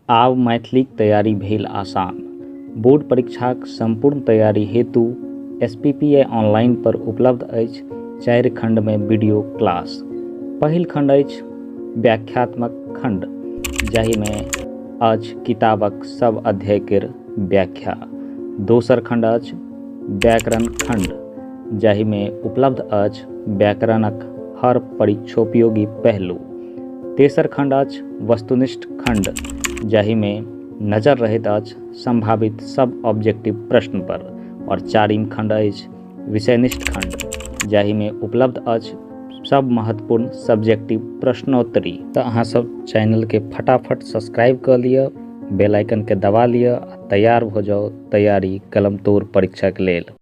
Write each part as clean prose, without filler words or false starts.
आब मैथिलीक तैयारी भेल आसान। बोर्ड परीक्षाक संपूर्ण तैयारी हेतु SPPI ऑनलाइन पर उपलब्ध अछि 4 खंडमे वीडियो क्लास। पहिल खंड अछि व्याख्यात्मक खंड, जाहिमे अछि किताबक सब अध्याय केर व्याख्या। दोसर खंड अछि व्याकरण खंड, जाहिमे उपलब्ध अछि व्याकरणक हर परीक्षोपयोगी पहलू। तेसर खंड अछि वस्तुनिष्ठ खंड, जाहिमे नजर रहैत अछि संभावित सब ऑब्जेक्टिव प्रश्न पर। और चारिम खंड अछि विषयनिष्ठ खंड, जाहिमे उपलब्ध अछि सब महत्वपूर्ण सब्जेक्टिव प्रश्नोत्तरी। तऽ अहाँ सब चैनल के फटाफट सब्सक्राइब कर लिअ, बेल आइकन के दबा लिअ आ तैयार हो जाओ तैयारी कलम तोड़ परीक्षा के लेल।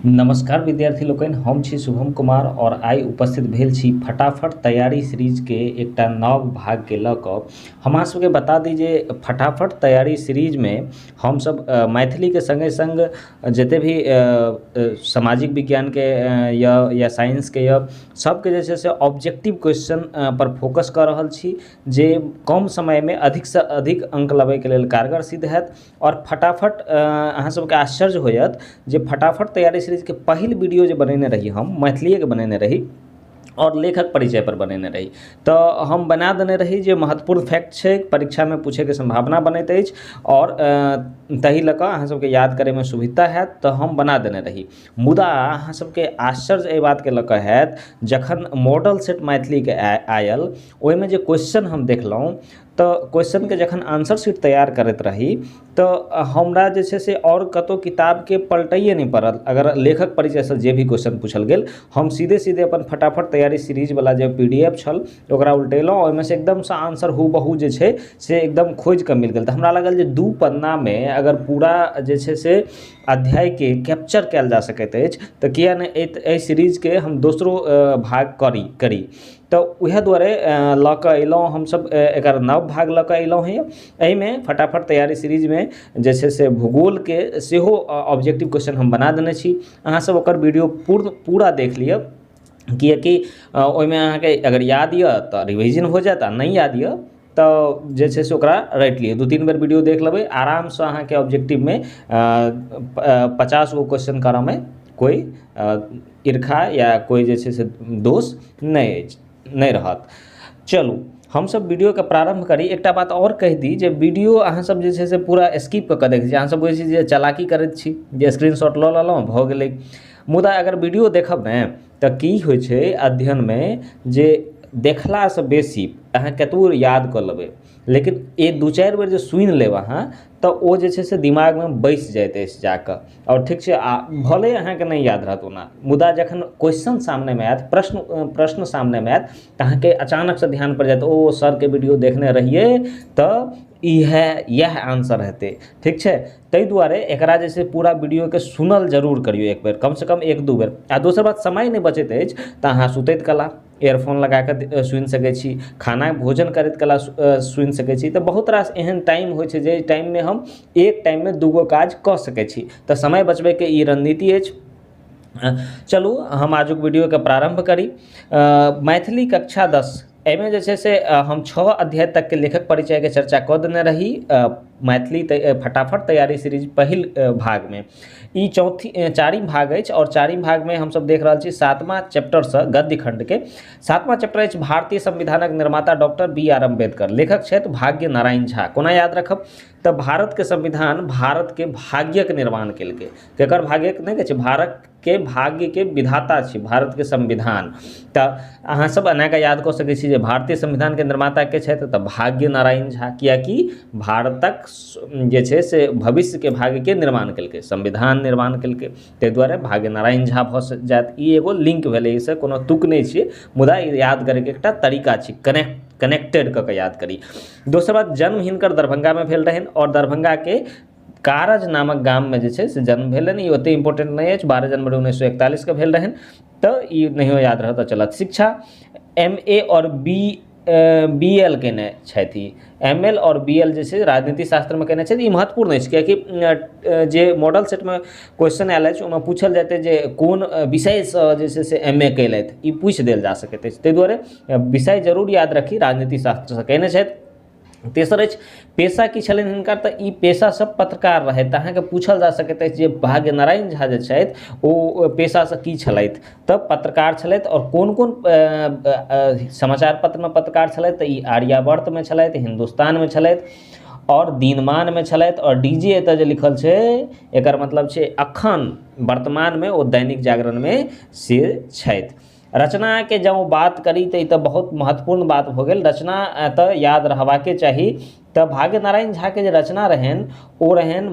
नमस्कार विद्यार्थी लोकनि, हम छी शुभम कुमार और आइ उपस्थित भेल छी फटाफट तैयारी सीरीज के एकटा नव भाग के लऽ कऽ। हमरा सबके बता दी जे फटाफट तैयारी सीरीज में हम सब मैथिली के संगे संग जते भी सामाजिक विज्ञान के या साइंस के या सबके जे छै से ऑब्जेक्टिव क्वेश्चन पर फोकस कर रहल छी, जे कम समय में अधिक से अधिक अंक लबै के लेल कारगर सिद्ध हैत। और फटाफट अहाँ सबके आश्चर्य होयत जे फटाफट तैयारी सीरीज के पहिल वीडियो जे बनेने रही हम मैथिलीए के बनेने रही और लेखक परिचय पर बनेने रही। तो हम बना देने रही जे महत्वपूर्ण फैक्ट छै, परीक्षा में पूछे के संभावना बनैत अछि और तही लऽ कऽ अहाँ सबके याद करे में सुविधा हैत, तो हम बना देने रही। मुदा अहाँ सबके आश्चर्य एहि बात के लऽ कऽ हैत जखन मॉडल सेट मैथिली के आयल, ओहिमे जे क्वेश्चन हम देखलहुँ तो क्वेश्चन के जखन आंसर शीट तैयार करैत रही तो हमरा जे छै से और कतौ किताब के पलटैए नहीं पड़ल। अगर लेखक परिचय से जे भी क्वेश्चन पूछल गेल, हम सीधे सीधे अपन फटाफट तैयारी सीरीज वाला जे PDF छल ओकरा उल्टेलहुँ, ओहिमे से एकदम से आंसर हूबहू जे छै से एकदम खोज के मिल गेल। तऽ हमरा लागल जे 2 पन्ना में अगर पूरा जे छै से अध्याय के कैप्चर कयल जा सकैत अछि तऽ किया ने एहि सीरीज के हम दोसरो भाग करी। तो उहे दुआरे लऽ कऽ अयलहुँ हमसब एकर नव भाग लऽ कऽ अयलहुँ हैं। एहिमे फटाफट तैयारी सीरीज में जे छै से भूगोल के सेहो ऑब्जेक्टिव क्वेश्चन हम बना देने छी। अहाँ सब ओकर वीडियो पूरा देख लिअ, किएकि ओहिमे अहाँके अगर याद यऽ तऽ रिविजन हो जायत, आ नहीं याद यऽ तो जे छै से ओकरा रटि लिअ। 2-3 बेर वीडियो देख लेबै, आराम से अहाँके ऑब्जेक्टिव में 50 गो क्वेश्चन करऽ में कोई ईर्खा या कोई जे छै से दोष नहीं रहत। चलू हम सब वीडियो के प्रारंभ करी। एकटा बात और कहि दी जे वीडियो अहाँ सब जे छै से पूरा स्किप कऽ देखै छी। अहाँ सब बुझै छी जे चालाकी करैत छी, जे स्क्रीनशॉट लऽ लेलहुँ भऽ गेलै। मुदा अगर वीडियो देखब ने तऽ की होइ छै अध्ययन में जे देखला से बेसी अहाँ कतबो याद कऽ लेबै, लेकिन 2-4 बेर जे सुनि लेब अहाँ तऽ ओ जे छै से दिमाग में बैस जाइत अछि जाकऽ। और ठीक छै, भले अहाँके नहीं याद रहत ओना, मुदा जखन क्वेश्चन सामने में आयत, प्रश्न सामने में आयत तऽ अहाँके अचानक से ध्यान पड़ जायत, ओ सर के वीडियो देखने रहिए तऽ यह आंसर हेतै। ठीक छै, ताहि दुआरे एकरा जे छै पूरा वीडियो के सुनल जरूर करियो, एक बेर कम से कम 1-2 बेर। आ दोसर बात, समय नहीं बचैत अछि तऽ अहाँ सुतैत कला ईयरफोन लगा कऽ सुनि सकै छी, खाना भोजन करैत कला सुनि सकै छी। तऽ बहुत रास एहन टाइम होइ छै जे टाइम में हम एक टाइम में 2 गो काज कऽ सकै छी। तऽ समय बचबै के ई रणनीति अछि। चलू हम आजुक वीडियो के प्रारंभ करी। मैथिली कक्षा 10 एहिमे जे छै से हम 6 अध्याय तक के लेखक परिचय के चर्चा कऽ देने रही मैथिली फटाफट तैयारी सीरीज पहिल भाग में। ई चारिम भाग अछि और चारिम भाग में हम सब देख रहल छी 7वां चैप्टर से गद्य खंड के। 7वां चैप्टर अछि भारतीय संविधानक निर्माता डॉक्टर B.R. अम्बेडकर। लेखक छथि भाग्य नारायण झा। कोना याद रखब तऽ भारत के संविधान भारत के भाग्यक निर्माण केलकै। केकर भाग्यक नहीं कहै छै, भारत के भाग्य के विधाता छै भारत के संविधान। तऽ अहाँ सब एना के याद कऽ सकै छी जे भारतीय संविधान के निर्माता के छथि तऽ भाग्य नारायण झा, कियाकि भारतक जे छै से भविष्य के भाग्य के निर्माण केलकै, संविधान निर्माण केलकै, ताहि दुआरे भाग्य नारायण झा भऽ जायत। ई एगो लिंक भेलै, एहिसँ कोनो तुक नहीं छै, मुदा याद करे के एकटा तरीका छै, कनेक्टेड कऽ के याद करी। दोसर बात, जन्म हिनकर दरभंगा में भेल रहनि और दरभंगा के कारज नामक गाम में जे छै से जन्म भेल रहनि। ई ओते इंपोर्टेंट नहीं अछि, 12 जनवरी 1941 के भेल रहनि, तऽ ई नहियो याद रहत तऽ चलत। शिक्षा MA और BL केने छथि। ML और BL जे छै राजनीति शास्त्रमे केने छथि। ई महत्वपूर्ण अछि कियाकि जे मॉडल सेटमे क्वेश्चन आयल अछि ओहिमे पूछल जेतै जे कोन विषयसँ जे छै से MA केलथि, ई पूछि देल जा सकैत अछि। ताहि दुआरे विषय जरूर याद रखी, राजनीति शास्त्रसँ केने छथि। तेसर अछि पेशा की छलनि हिनकर, तऽ ई पेशासँ पत्रकार रहथि। तऽ अहाँके पूछल जा सकैत अछि जे भाग्य नारायण झा जे छथि ओ पेशासँ की छलथि, तऽ पत्रकार छलथि। और कोन कोन समाचार पत्रमे पत्रकार छलथि, तऽ ई आर्यावर्तमे छलथि, हिन्दुस्तानमे छलथि और दिनमानमे छलथि। और DJ एतऽ जे लिखल छै एकर मतलब छै अखन वर्तमानमे ओ दैनिक जागरणमे से छथि। रचनाके जँ बात करी तऽ ई तऽ बहुत महत्वपूर्ण बात भऽ गेल। रचना तऽ याद रहबाके चाही। तऽ भाग्य नारायण झाके जे रचना रहनि ओ रहनि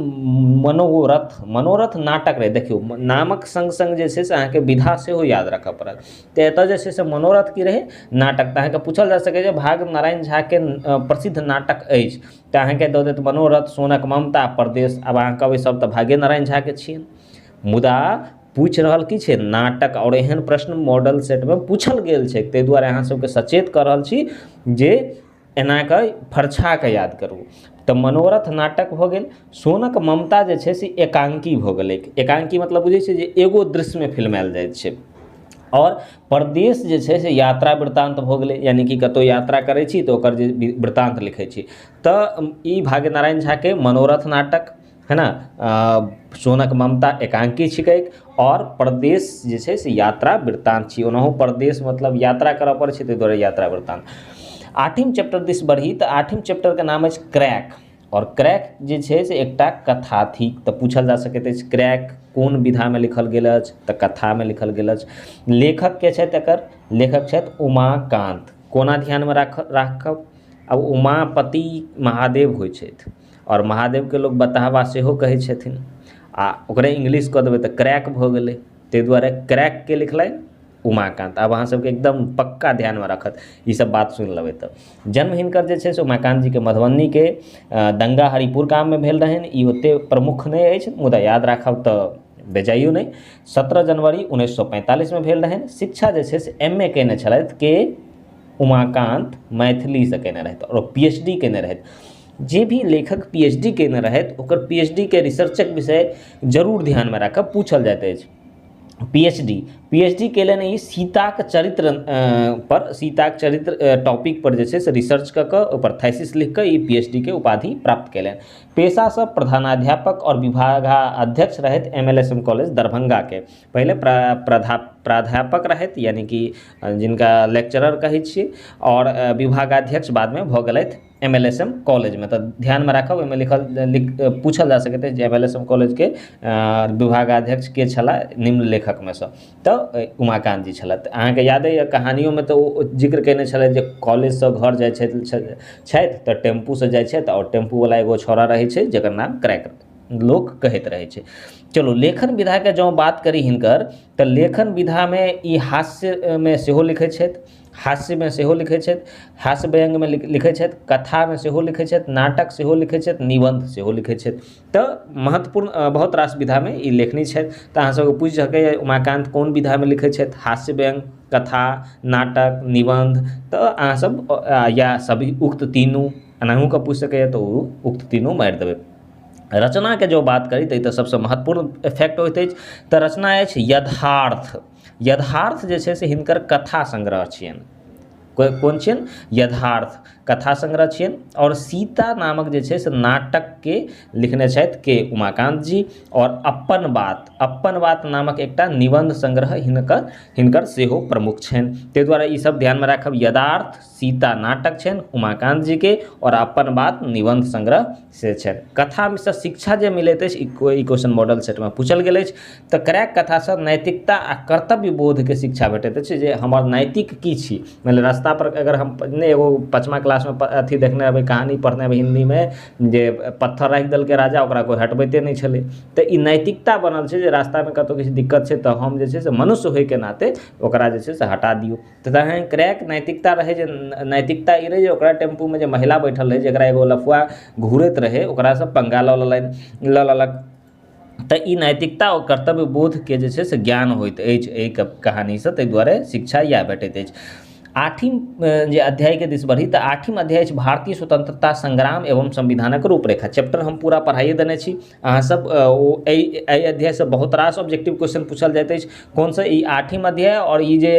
मनोरथ नाटक रहै। देखियौ, नामक संग संग जे छै से अहाँके विधा सेहो याद राखऽ पड़त। तऽ एतऽ जे छै से मनोरथ की रहै, नाटक। तऽ अहाँके पूछल जा सकै जे भाग्य नारायण झाके प्रसिद्ध नाटक अछि, तऽ अहाँके दऽ देत मनोरथ, सोनक ममता, परदेश। आब अहाँ कहबै सब तऽ भाग्य नारायण झाके छियनि, मुदा पूछि रहल की छै, नाटक। और एहन प्रश्न मॉडल सेटमे पूछल गेल छै। ताहि दुआरे अहाँ सबके सचेत कऽ रहल छी जे एना कऽ फरछा कऽ याद करू। तऽ मनोरथ नाटक भऽ गेल। सोनक ममता जे छै से एकांकी भऽ गेलै। एकांकी मतलब बुझै छै जे एगो दृश्यमे फिल्मायल जाइत छै। और परदेश जे छै से यात्रा वृत्तांत भऽ गेलै, यानी कि कतहु यात्रा करै छी तऽ ओकर जे वृत्तांत लिखै छी। तऽ ई भाग्य नारायण झाके मनोरथ नाटक है ना, सोनक ममता एकांकी छिकै। और परदेश जे छै से यात्रा वृत्तांत छी। ओनाहु परदेश मतलब यात्रा करऽ पड़ै छै, ताहि दुआरे यात्रा वृत्तांत। 8म चैप्टर दिस बढ़ी तऽ 8म चैप्टरके नाम अछि क्रैक। और क्रैक जे छै से एकटा कथा थिक। तऽ पूछल जा सकैत अछि क्रैक कोन विधामे लिखल गेल अछि, तऽ कथामे लिखल गेल अछि। लेखक के छथि एकर, लेखक छथि उमाकान्त। कोना ध्यानमे राखब, अब उमापति महादेव होइ छथि। और महादेवके लोक बताहबा सेहो कहै छथिन। आ ओकरे इंग्लिश कऽ देबै तऽ क्रैक भऽ गेलै। ताहि दुआरे क्रैक के लिखलनि, उमाकान्त। आब अहाँ सबके एकदम पक्का ध्यानमे रखत, ई सब बात सुनि लेबै तऽ। जन्म हिनकर जे छै से उमाकान्त जीके मधुबनीके दंगा हरिपुर गाममे भेल रहनि। ई ओतेक प्रमुख नहि अछि, मुदा याद राखब तऽ बेजाइयो नहि। 17 जनवरी 1945 में भेल रहनि। शिक्षा जे छै से MA केने छलथि के उमाकान्त, मैथिलीसँ केने रहथि। और PhD केने रहथि। जे भी लेखक PhD केने रहथि ओकर PhD के रिसर्चक विषय जरूर ध्यानमे राखब, पूछल जाइत अछि। PhD केलनि ई सीताक चरित्र पर, सीताक चरित्र टॉपिक पर जे छै से रिसर्च कऽ कऽ ओकर थीसिस लिख कऽ ई PhD के उपाधि प्राप्त केलनि। पेशासँ प्रधानाध्यापक और विभागाध्यक्ष रहथि MLSM कॉलेज दरभंगाके। पहिले प्राध्यापक रहथि, यानी कि जिनका लेक्चरर कहै छियै। और विभागाध्यक्ष बादमे भऽ गेलथि MLSM कॉलेजमे। तऽ ध्यानमे राखब, ओहिमे पूछल जा सकैत अछि जे MLSM कॉलेजके विभागाध्यक्ष के छलाह निम्नलेखकमे सँ, तऽ उमाकान्त जी छलथि। अहाँके याद अइ कहानियोमे तऽ ओ जिक्र केने छलथि जे कॉलेजसँ घर जाइ छथि तऽ टेम्पूसँ जाइ छथि। और टेम्पूवला एगो छौड़ा रहै छै जकर नाम क्रैक लोक कहैत रहै छै। चलू, लेखन विधाके जँ बात करी हिनकर, तऽ लेखन विधामे ई हास्यमे सेहो लिखै छथि, हास्यमे सेहो लिखै छथि, हास्य व्यङ्गमे लिखै छथि, कथामे सेहो लिखै छथि, नाटक सेहो लिखै छथि, निबन्ध सेहो लिखै छथि। तऽ महत्वपूर्ण बहुत रास विधामे ई लेखनी छथि। तऽ अहाँ सबके पूछि सकैए उमाकान्त कोन विधामे लिखै छथि, हास्य व्यङ्ग, कथा, नाटक, निबन्ध। तऽ अहाँ सब या सभी उक्त तीनू एनाहू कऽ पूछि सकैए, तऽ ओ उक्त तीनू मारि देबै। रचनाके जो बात करी तऽ ई तऽ सबसँ महत्वपूर्ण फैक्ट होइत अछि। तऽ रचना अछि यथार्थ। यथार्थ जे छै से हिनकर कथा संग्रह छियनि। कोन छियनि? यथार्थ कथा संग्रह छियनि। और सीता नामक जे छै से नाटकके लिखने छथि के उमाकान्त जी। और अपन बात नामक एकटा निबन्ध संग्रह हिनकर सेहो प्रमुख छनि। ताहि दुआरे ई सब ध्यानमे राखब। यथार्थ, सीता नाटक छनि उमाकान्त जीके, और अपन बात निबन्ध संग्रह से छनि। कथासँ शिक्षा जे मिलैत अछि, ई क्वेश्चन मॉडल सेटमे पूछल गेल अछि। तऽ क्रैक कथासँ नैतिकता आ कर्तव्य बोधके शिक्षा भेटैत अछि जे हमर नैतिक की छी। मानि लिअ रास्ता पर अगर हम नहि एगो 5मा क्लासमे अथी देखने हेबै, कहानी पढ़ने हेबै हिन्दीमे, जे पत्थर राखि देलकै राजा, ओकरा कोइ हटबैते नहि छलै। तऽ ई नैतिकता बनल छै जे रास्तामे कतहु किछु दिक्कत छै तऽ हम जे छै से मनुष्य होइके नाते ओकरा जे छै से हटा दियौ। तऽ तहन क्रैक नैतिकता रहै जे नैतिकता ई रहै जे ओकरा टेम्पूमे जे महिला बैठल रहै, जकरा एगो लफुआ घूरैत रहै, ओकरासँ पंगा लऽ लेलक। तऽ ई नैतिकता और कर्तव्य बोधके जे छै से ज्ञान होइत अछि एहि कहानीसँ। ताहि दुआरे शिक्षा इएह भेटैत अछि। आठिम जे अध्याय के दिस बढ़ी तऽ आठिम अध्याय छै भारतीय स्वतंत्रता संग्राम एवं संविधानक रूपरेखा। चैप्टर हम पूरा पढ़ाइए देने छी अहाँ सब। एहि अध्याय से बहुत रास ऑब्जेक्टिव क्वेश्चन पूछल जाइत अछि। कौन सा ई आठिम अध्याय और ई जे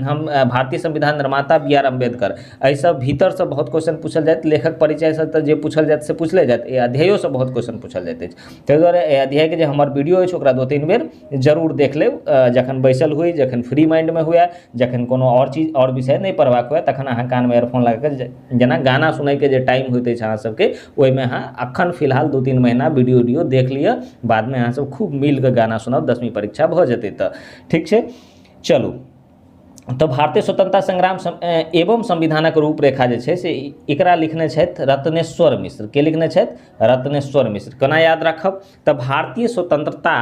हम भारतीय संविधान निर्माता B.R. अम्बेडकर, एहि सब भीतर से बहुत क्वेश्चन पूछल जायत। लेखक परिचय से तऽ जे पूछल जायत से पूछले जायत, ए अध्यायो से बहुत क्वेश्चन पूछल जाइत अछि। ताहि दुआरे एहि अध्याय के जे हमर वीडियो अछि ओकरा 2-3 बेर जरूर देख लेब। जखन बैसल हुई, जखन फ्री माइंड में हुए, जखन कोनो और चीज और विषय नहीं पढ़बाक हुए, तखन अहाँ कान में एयरफोन लगा के जेना गाना सुनै के जे टाइम होइत अछि अहाँ सबके, ओहिमे अहाँ अखन फिलहाल 2-3 महीना वीडियो देख लिअ। बाद में अहाँ सब खूब मिल के गाना सुनब, 10वीं परीक्षा भऽ जेतै तऽ। ठीक छै, चलू। तो भारतीय स्वतंत्रता संग्राम एवं संविधानक रूपरेखा जे छै से एकरा लिखने छथि रत्नेश्वर मिश्र। के लिखने छथि? रत्नेश्वर मिश्र। केना याद राखब? तऽ भारतीय स्वतंत्रता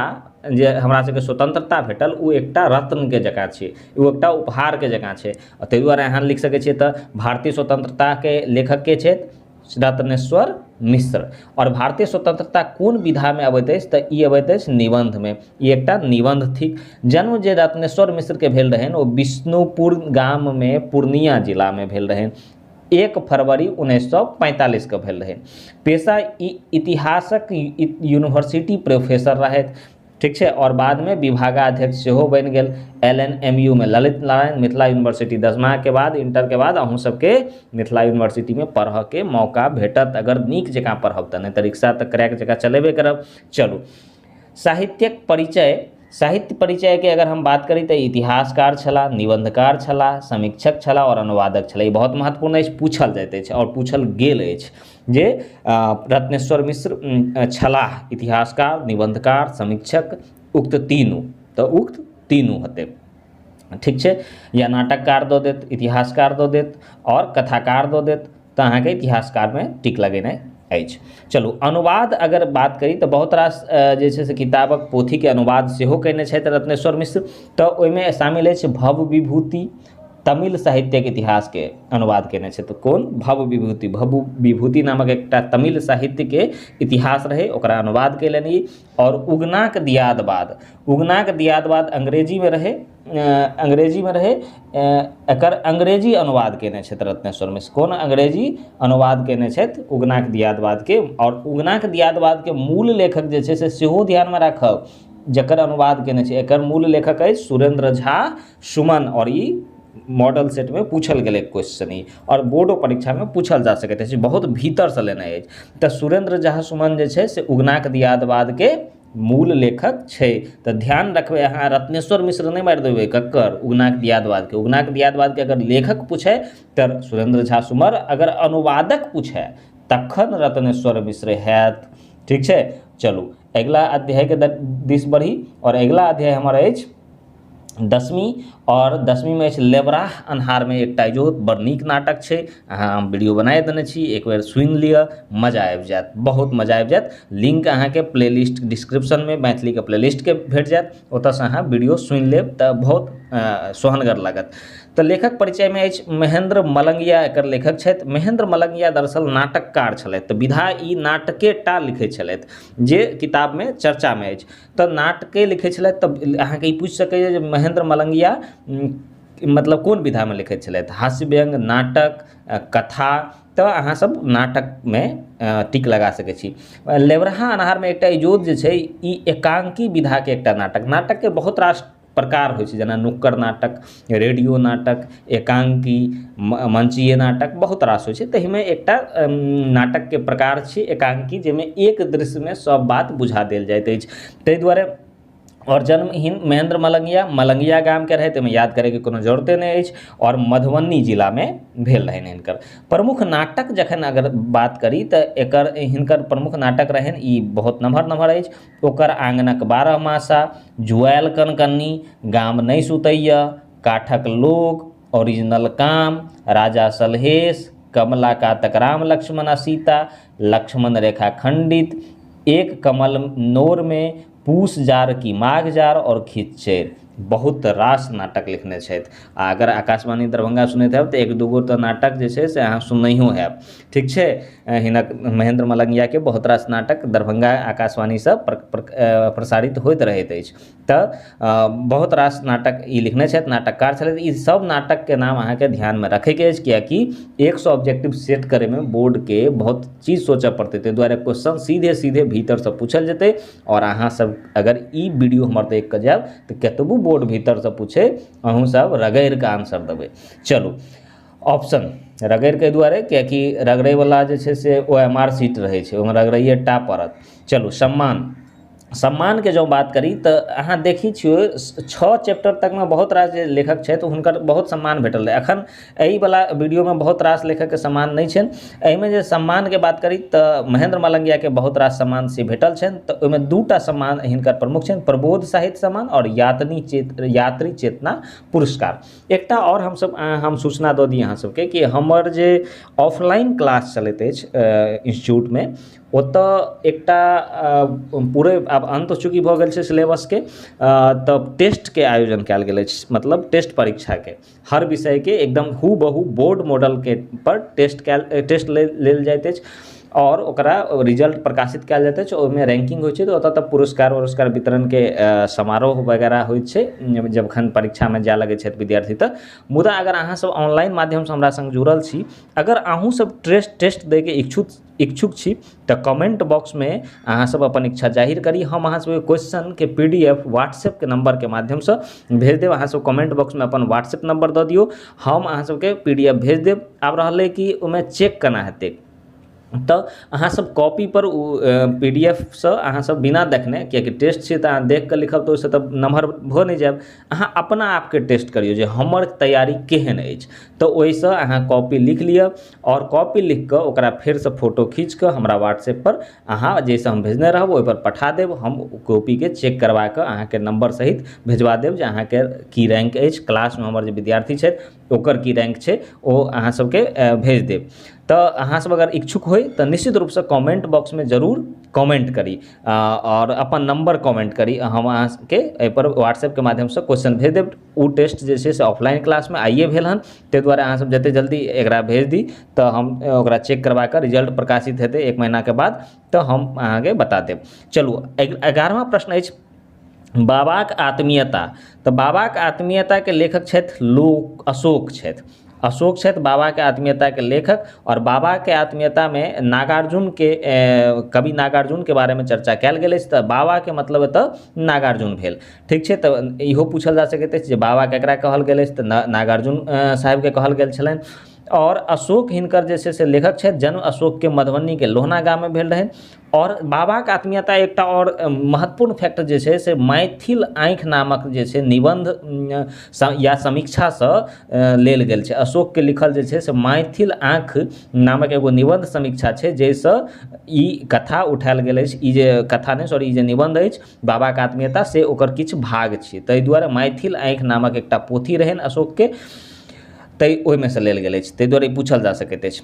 जे हमरा सबके स्वतंत्रता भेटल ओ एकटा रत्न के जकाँ छै, ओ एकटा उपहार के जकाँ छै। ताहि दुआरे अहाँ लिख सकै छियै तऽ भारतीय स्वतंत्रता के लेखक के छथि? रत्नेश्वर मिश्र। और भारतीय स्वतंत्रता कोन विधा में अबैत अछि? तऽ ई अबैत अछि निबंध में। ई एकटा निबंध थिक। जन्म जे रत्नेश्वर मिश्र के भेल रहनि ओ विष्णुपुर गाम में पूर्णिया जिला में भेल रहनि। 1 फरवरी 1945 के भेल रहनि। पेशा इतिहासक यूनिवर्सिटी प्रोफेसर रहथि। ठीक छै, और बाद में विभागाध्यक्ष सेहो बनि गेल LNMU में, ललित नारायण मिथिला यूनिवर्सिटी। 10मा के बाद, इंटर के बाद अहूँ सबके मिथिला यूनिवर्सिटी में पढ़ऽ के मौका भेटत, अगर नीक जकाँ पढ़ब तऽ। नहीं तऽ रिक्शा तऽ क्रैक जकाँ चलेबे करब। चलू, साहित्यक परिचय। साहित्य परिचय के अगर हम बात करी तऽ इतिहासकार छला, निबंधकार छला, समीक्षक छला और अनुवादक छला। ई बहुत महत्वपूर्ण अछि, पूछल जाइत अछि और पूछल गेल अछि जे रत्नेश्वर मिश्र छलाह इतिहासकार, निबंधकार, समीक्षक, उक्त तीनू। तऽ उक्त तीनू हेतै। ठीक छै, या नाटककार दऽ देत, इतिहासकार दऽ देत और कथाकार दऽ देत, तऽ अहाँके इतिहासकार में टिक लगेनाइ अछि। चलू, अनुवाद अगर बात करी तऽ बहुत रास जे छै से किताबक पोथी के अनुवाद सेहो कयने छथि रत्नेश्वर मिश्र। तऽ ओहिमे शामिल अछि भव विभूति, तमिल साहित्यक इतिहास के अनुवाद कयने छथि। कोन? भव विभूति। भव विभूति नामक एकटा तमिल साहित्य के इतिहास रहे, ओकरा अनुवाद कयलनि ई। और उगनाक दियादवाद। उगनाक दियादवाद अंग्रेजी में रहे, एकर अंग्रेजी अनुवाद कयने छथि रत्नेश्वर मिश्र। कोन अंग्रेजी अनुवाद कयने छथि उगनाक दियादवाद के। और उगनाक दियादवाद के मूल लेखक जे छै से सेहो ध्यान में राखब, जकर अनुवाद कयने छै, एकर मूल लेखक अछि सुरेंद्र झा सुमन। और ई मॉडल सेट में पूछल गेल क्वेश्चन ई, और बोर्डो परीक्षा में पूछल जा सकैत अछि, बहुत भीतर से लेने अछि। तऽ सुरेंद्र झा सुमन जे छै से उगनाक दियादवाद के मूल लेखक छै। तऽ ध्यान रखबै अहाँ, रत्नेश्वर मिश्र नहीं मारि देबै, ककर? उगनाक दियादवाद के। उगनाक दियादवाद के अगर लेखक पूछे तऽ सुरेंद्र झा सुमन, अगर अनुवादक पूछे तखन रत्नेश्वर मिश्र हैत। ठीक छै, चलू अगिला अध्याय के दिस बढ़ी। और अगिला अध्याय हमर अछि 10वीं, और 10वीं में अछि लेबराह अन्हार में एकटा इजोत। बड़ नीक नाटक छै, अहाँ हम वीडियो बनाए देने छी, एक बेर सुनि लिअ, मजा आबि जायत, बहुत मजा आबि जायत। लिंक अहाँके प्लेलिस्ट डिस्क्रिप्शन में मैथिली के प्लेलिस्ट के भेट जायत, ओतऽसँ अहाँ वीडियो सुनि लेब तऽ बहुत सोहनगर लागत। तऽ लेखक परिचय में अछि महेंद्र मलंगिया, एकर लेखक छथि। महेंद्र मलंगिया दरअसल नाटककार छलथि, तऽ विधा ई नाटके टा लिखै छलथि जे किताब में चर्चा में अछि। तऽ नाटके लिखै छलथि। तऽ अहाँके ई पूछि सकैए जे महेंद्र मलंगिया मतलब कोन विधा में लिखैत छलथि? हास्य व्यंग, नाटक, कथा। तऽ अहाँ सब नाटक में टिक लगा सकै छी। लेबराह अन्हार में एकटा इजोत जे छै ई एकांकी विधा के एकटा नाटक के बहुत रास प्रकार होइ छै, जेना नुक्कड़ नाटक, रेडियो नाटक, एकांकी, मंचीय नाटक, बहुत रास होइ छै। ताहिमे एकटा नाटक के प्रकार छै एकांकी, जाहिमे एक दृश्य में सब बात बुझा देल जाइत अछि। ताहि दुआरे और जन्महीन महेंद्र मलंगिया गाम के रहै, ताहिमे याद करैके कोनो जरूरते नहि अछि। और मधुबनी जिला में भेल रहनि हिनकर। प्रमुख नाटक जखन अगर बात करी तऽ हिनकर प्रमुख नाटक रहनि, ई बहुत नमहर अछि। ओकर आंगनक 12 मासा, जुआयल कनकन्नी, गाम नहीं सुतैया, काठक लोग, ओरिजिनल काम, राजा सलहेश, कमला कातक राम लक्ष्मण आ सीता, लक्ष्मण रेखा खंडित, एक कमल नोर में, पूस जार की माघ जार और खिच्चर, बहुत रास नाटक लिखने छथि। अगर आकाशवाणी दरभंगा सुनैत हैब तऽ एक दूगो तऽ नाटक जे छै से अहाँ सुनैयो हैब, ठीक छै। हिनक महेंद्र मलंगियाके बहुत रास नाटक दरभंगा आकाशवाणीसँ प्रसारित होइत रहैत अछि। तऽ बहुत रास नाटक ई लिखने छथि, नाटककार छथि। ई सब नाटकके नाम अहाँके ध्यानमे रखैके अछि, कियाकि 100 ऑब्जेक्टिव सेट करैमे बोर्डके बहुत चीज सोचऽ पड़तै, ताहि दुआरे क्वेश्चन सीधे सीधे भीतरसँ पूछल जेतै। और अहाँ सब अगर ई वीडियो हमर देख कऽ जायब तऽ कतबो बोर्ड भीतरसँ पूछे अहूँ सब रगड़िके आंसर देबै। चलू, ऑप्शन रगड़िके दुआरे कियाकि रगड़ैवला जे छै से OMR सीट रहै छै, ओहिमे रगड़ैए टा पड़त। चलू, सम्मानके जँ बात करी तऽ अहाँ देखै छियै 6 चैप्टर तकमे बहुत रास जे लेखक छथि हुनकर बहुत सम्मान भेटल रहै। एखन एहिवला वीडियोमे बहुत रास लेखकके सम्मान नहि छनि। एहिमे जे सम्मानके बात करी तऽ महेंद्र मलंगियाके बहुत रास सम्मान से भेटल छनि। तऽ ओहिमे 2टा सम्मान हिनकर प्रमुख छनि, प्रबोध साहित्य सम्मान और यात्री चेतना पुरस्कार। एकटा और हम सूचना दऽ दी अहाँ सबके कि हमर जे ऑफलाइन क्लास चलैत अछि इंस्टीट्यूटमे, ओतऽ एकटा पूरे आब अंत चूँकि भऽ गेल छै सिलेबसके, तऽ टेस्टके आयोजन कयल गेल अछि, मतलब टेस्ट परीक्षाके हर विषयके एकदम हूबहू बोर्ड मॉडलके पर टेस्ट लेल जाइत अछि और ओकरा रिजल्ट प्रकाशित कयल जाइत अछि। ओहिमे रैंकिंग होइ छै तऽ ओतऽ तऽ पुरस्कार वितरणके समारोह वगैरह होइ छै जखन परीक्षामे जाय लगै छथि विद्यार्थी तऽ। मुदा अगर अहाँ सब ऑनलाइन माध्यमसँ हमरा संग जुड़ल छी, अगर अहूँ सब टेस्ट दैके इच्छुक छी तऽ कमेंट बॉक्समे अहाँ सब अपन इच्छा जाहिर करी। हम अहाँ सबके क्वेश्चनके PDF व्हाट्सएपके नंबरके माध्यमसँ भेज देब। अहाँ सब कमेंट बॉक्समे अपन व्हाट्सएप नंबर दऽ दियौ, हम अहाँ सबके PDF भेज देब। आब रहलै कि ओहिमे चेक केना हेतै, तऽ अहाँ सब कॉपी पर PDF सँ अहाँ सब बिना देखने, कियाकि टेस्ट छै तऽ अहाँ देख कऽ लिखब तऽ ओहिसँ तऽ नम्हर भऽ नहि जायब। अहाँ अपना आपके टेस्ट करियौ जे हमर तैयारी केहन अछि, तऽ ओहिसँ अहाँ कॉपी लिख लिअ और कॉपी लिख कऽ ओकरा फेरसँ फोटो खींच कऽ हमरा व्हाट्सएप पर अहाँ जाहिसँ हम भेजने रहब ओहिपर पठा देब। हम कॉपीके चेक करबा कऽ अहाँके नंबर सहित भेजवा देब जे अहाँके की रैंक अछि, क्लासमे हमर जे विद्यार्थी छथि ओकर की रैंक छै ओ अहाँ सबके भेज देब। तऽ अहाँ सब अगर इच्छुक होइ तऽ निश्चित रूपसँ कमेंट बॉक्समे जरूर कमेंट करी और अपन नंबर कमेंट करी। हम अहाँके एहिपर व्हाट्सएपके माध्यमसँ क्वेश्चन भेज देब। ओ टेस्ट जे छै से ऑफलाइन क्लासमे आइए भेल हन, ताहि दुआरे अहाँ सब जते जल्दी एकरा भेज दी तऽ हम ओकरा चेक करबा कऽ रिजल्ट प्रकाशित हेतै 1 महीनाके बाद तऽ हम अहाँके बता देब। चलू, 11वां प्रश्न अछि बाबाक आत्मीयता। तऽ बाबाक आत्मीयताके लेखक छथि अशोक छथि। अशोक छथि बाबाके आत्मीयताके लेखक। और बाबाके आत्मीयतामे कवि नागार्जुनके बारेमे चर्चा कयल गेल अछि। तऽ बाबाके मतलब एतऽ नागार्जुन भेल, ठीक छै। तऽ इहो पूछल जा सकैत अछि जे बाबा केकरा कहल गेल अछि, तऽ नागार्जुन साहबके कहल गेल छलनि। और अशोक हिनकर जे छै से लेखक छथि। जन्म अशोकके मधुबनीके लोहना गाममे भेल रहनि। और बाबाक आत्मीयता एकटा और महत्वपूर्ण फैक्ट जे छै से मैथिल आँखि नामक जे छै निबंध या समीक्षासँ लेल गेल छै। अशोकके लिखल जे छै से मैथिल आँखि नामक एगो निबंध समीक्षा छै, जाहिसँ ई कथा उठायल गेल अछि। ई जे कथा नहि सॉरी ई जे निबंध अछि बाबाक आत्मीयता से ओकर किछु भाग छियै। ताहि दुआरे मैथिल आँखि नामक एकटा पोथी रहनि अशोकके, ताहि ओहिमेसँ लेल गेल अछि। ताहि दुआरे पूछल जा सकैत अछि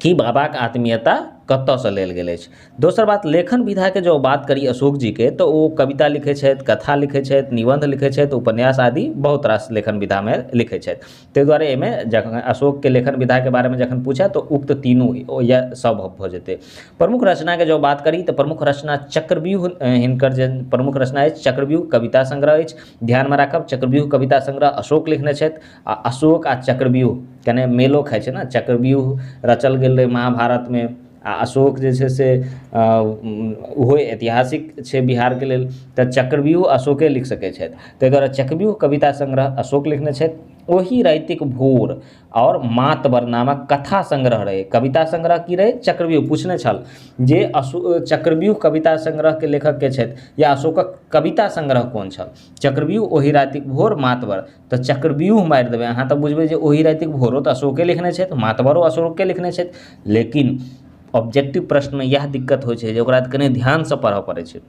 कि बाबाक आत्मीयता कतयसँ लेल गेल अछि। दोसर बात, लेखन विधाके जो बात करी अशोक जीके तऽ ओ कविता लिखै छथि, कथा लिखै छथि, निबंध लिखै छथि, उपन्यास आदि बहुत रास लेखन विधामे लिखै छथि। ताहि दुआरे एहिमे जखन अशोकके लेखन विधाके बारेमे जखन पूछै तऽ उक्त तीनू या सब भऽ जेतै। प्रमुख रचनाके जो बात करी तऽ प्रमुख रचना चक्रव्यूह हिनकर जे प्रमुख रचना अछि चक्रव्यूह कविता संग्रह अछि। ध्यानमे राखब चक्रव्यूह कविता संग्रह अशोक लिखने छथि। आ अशोक आ चक्रव्यूह कने मेलो खाइ छै ने। चक्रव्यूह रचल गेल रहै महाभारतमे आ अशोक जे छै से ओहो ऐतिहासिक छै बिहारके लेल, तऽ चक्रव्यूह अशोके लिख सकै छथि। ताहि दुआरे चक्रव्यूह कविता संग्रह अशोक लिखने छथि। ओही रातिक भोर और मातबर नामक कथा संग्रह रहै। कविता संग्रह की रहै? चक्रव्यूह। पूछने छल जे चक्रव्यूह कविता संग्रहके लेखक के छथि या अशोकक कविता संग्रह कोन छल? चक्रव्यूह, ओही रातिक भोर, मातबर। तऽ चक्रव्यूह मारि देबै अहाँ तऽ बुझबै जे ओही रातिक भोरो तऽ अशोके लिखने छथि, मातबरो अशोके लिखने छथि। लेकिन ऑब्जेक्टिव प्रश्नमे इएह दिक्कत होइ छै जे ओकरा कनि ध्यानसँ पढ़ऽ पड़ै छै।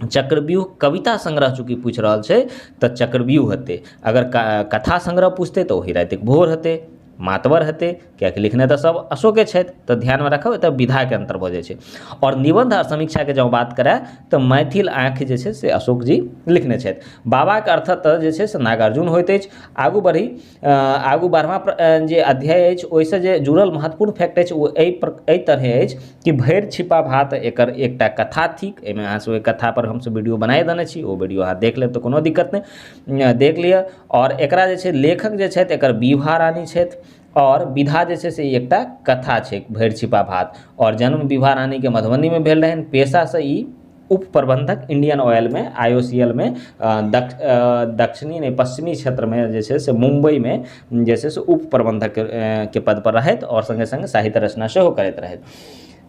चक्रव्यूह कविता संग्रह चूँकि पूछि रहल छै तऽ चक्रव्यूह हेतै। अगर कथा संग्रह पूछतै तऽ ओही रातिक भोर हेतै। मातवर हेतै, कियाकि लिखने तऽ सब अशोके छथि, तऽ ध्यानमे राखब एतऽ विधाके अंतर भऽ जाइ छै। और निबंध आ समीक्षाके जँ बात करै तऽ मैथिल आँखि जे छै से अशोक जी लिखने छथि। बाबाके अर्थ तऽ जे छै से नागार्जुन होइत अछि। आगू बढ़ी, आगू 12वां जे अध्याय अछि ओहिसँ जे जुड़ल महत्वपूर्ण फैक्ट अछि ओ एहि तरहे अछि कि भरि छिपा भात एकर एकटा कथा थिक। एहिमे अहाँ सब कथापर हमसब वीडियो बनाए देने छी, ओ वीडियो अहाँ देख लेब तऽ कोनो दिक्कत नहि, देख लिअ। और एकरा जे छै लेखक जे छथि एकर विभा रानी छथि, और विधा जे छै से एकटा कथा छै भरि छिपा भात। और जन्म विभा रानीके मधुबनीमे भेल रहनि। पेशासँ ई उप प्रबंधक इंडियन ऑयल में IOCL में दक्षिणी नहीं पश्चिमी क्षेत्र में जे छै से मुंबई में जे छै से उप प्रबंधक के पद पर रहथि और संगे संगे साहित्य रचना सेहो करैत रहथि।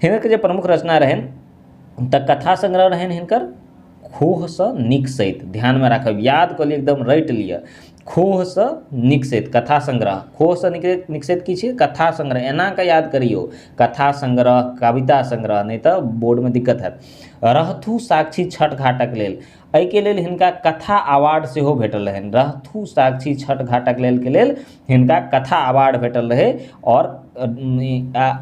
हिनकर जे प्रमुख रचना रहनि तऽ कथा संग्रह रहनि हिनकर खोहसँ निकसैत। ध्यानमे राखब, याद कऽ लिअ, एकदम रटि लिअ, खोहसँ निकसैत कथा संग्रह। खोहसँ निकसैत की छियै? कथा संग्रह। एना कऽ याद करियौ, कथा संग्रह, कविता संग्रह, नहीं तऽ बोर्डमे दिक्कत हैत। रहथू साक्षी छठ घाटक लेल, एहिके लेल हिनका कथा अवार्ड सेहो भेटल रहनि। रहथू साक्षी छठ घाटक लेल के लेल हिनका कथा अवार्ड भेटल रहे। और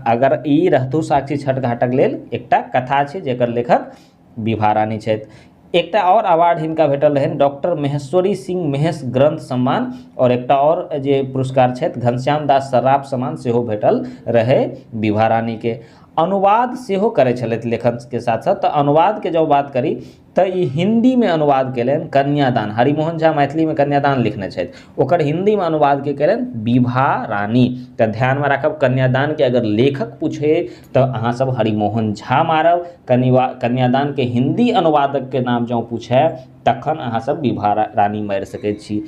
अगर ई रहथू साक्षी छठ घाटक लेल एकटा कथा छै जेकर लेखक विभा रानी छथि। एकटा और अवार्ड हिनका भेटल रहनि डॉक्टर महेश्वरी सिंह महेश ग्रंथ सम्मान, और एकटा और जे पुरस्कार छथि घनश्याम दास सर्राफ सम्मान सेहो भेटल रहे विभा रानीके। अनुवाद सेहो करै छलथि लेखनके साथ साथ। तऽ अनुवादके जब बात करी तऽ ई हिंदीमे अनुवाद केलनि कन्यादान। हरिमोहन झा मैथिलीमे कन्यादान लिखने छथि, ओकर हिंदीमे अनुवादके केलनि विभा रानी। तऽ ध्यानमे राखब, कन्यादानके अगर लेखक पूछे तऽ अहाँ सब हरिमोहन झा मारब। कन्यादानके हिंदी अनुवादकके नाम जँ पूछे तखन अहाँ सब विभा रानी मारि सकैत छी।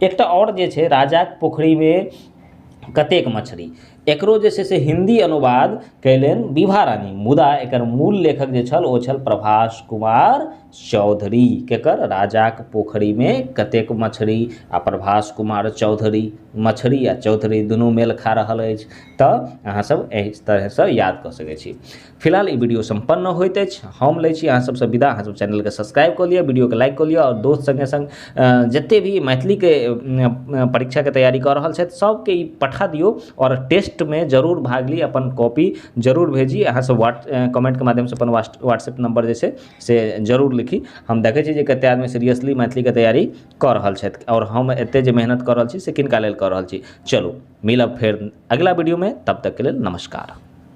एकटा और जे छै राजाक पोखरीमे कतेक मछली, एकरो जे छै से हिंदी अनुवाद कयलनि विभा रानी। मुदा एकर मूल लेखक जे छल ओ छल प्रभास कुमार चौधरी। केकर? राजाक पोखरीमे कतेक मछली आ प्रभास कुमार चौधरी। मछली आ चौधरी दुनू मेल खा रहल अछि, तऽ अहाँ सब एहि तरहसँ याद कऽ सकैत छी। फिलहाल ई वीडियो संपन्न होइत अछि, हम लै छी अहाँ सबसँ विदा। अहाँ सब चैनलके सब्सक्राइब कऽ लिअ, वीडियोके लाइक कऽ लिअ, और दोस्त संगे संग जते भी मैथिलीके परीक्षाके तैयारी कऽ रहल छथि सबके ई पठा दियौ, और टेस्टमे जरूर भाग ली, अपन कॉपी जरूर भेजी। अहाँ सब कमेंटके माध्यमसँ अपन व्हाट्सएप नंबर जे छै से जरूर लिखी। हम देखै छी जे कते आदमी सीरियसली मैथिलीके तैयारी कऽ रहल छथि, और हम एते जे मेहनत कऽ रहल छी से किनका लेल कऽ रहल छी। चलू मिलब फेर अगिला वीडियोमे, तब तक के लेल नमस्कार।